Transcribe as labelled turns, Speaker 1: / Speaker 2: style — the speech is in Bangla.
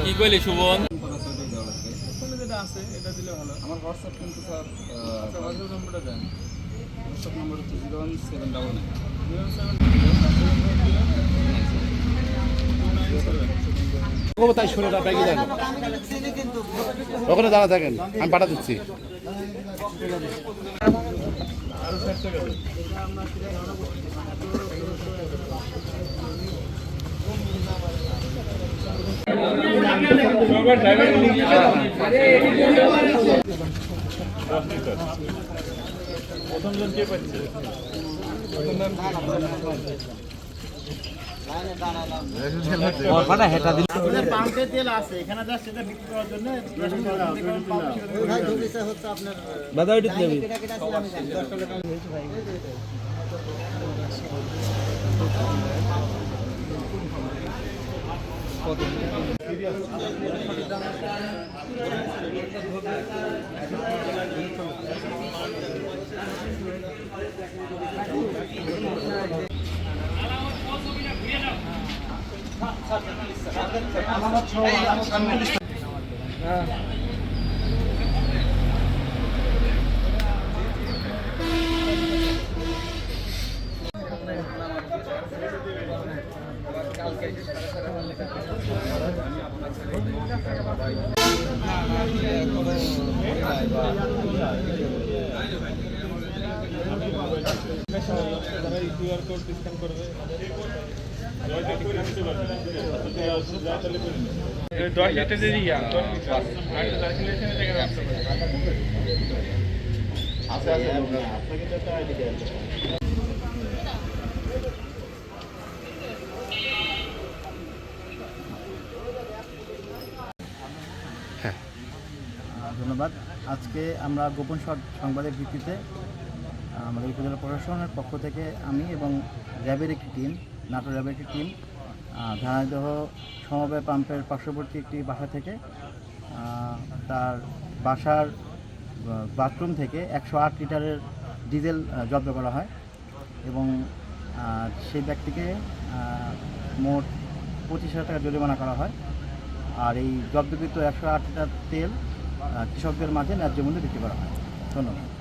Speaker 1: কি কইলি সুবন?
Speaker 2: যেটা আছে এটা দিলে ভালো। আমার হোয়াটসঅ্যাপ কিন্তু স্যার হোয়াটসঅ্যাপ নম্বরটা দেন। হোয়াটসঅ্যাপ নম্বর হচ্ছে 01799
Speaker 3: তাই শুনে ব্যাগে দেন, ওখানে দাঁড়া থাকেন, আমি পাঠা দিচ্ছি।
Speaker 4: প্রথম জন কে পাচ্ছে?
Speaker 3: পাম্পে তেল আছে এখানে, জাস্ট এটা বিক্রি করার জন্য
Speaker 4: QR কোড স্ক্যান করবে।
Speaker 5: ধন্যবাদ। আজকে আমরা গোপন সংবাদের ভিত্তিতে আমাদের উপজেলা প্রশাসনের পক্ষ থেকে আমি এবং র্যাবের একটি টিম, নাটোর র্যাবের একটি টিম ঝানাইদহ সমবায় পাম্পের পার্শ্ববর্তী একটি বাসা থেকে তার বাসার বাথরুম থেকে 108 লিটারের ডিজেল জব্দ করা হয় এবং সেই ব্যক্তিকে মোট 25,000 টাকা জরিমানা করা হয়। আর এই জব্দকৃত 108 লিটার তেল কৃষকদের মাঝে ন্যায্য মূল্যে বিক্রি করা হয়। ধন্যবাদ।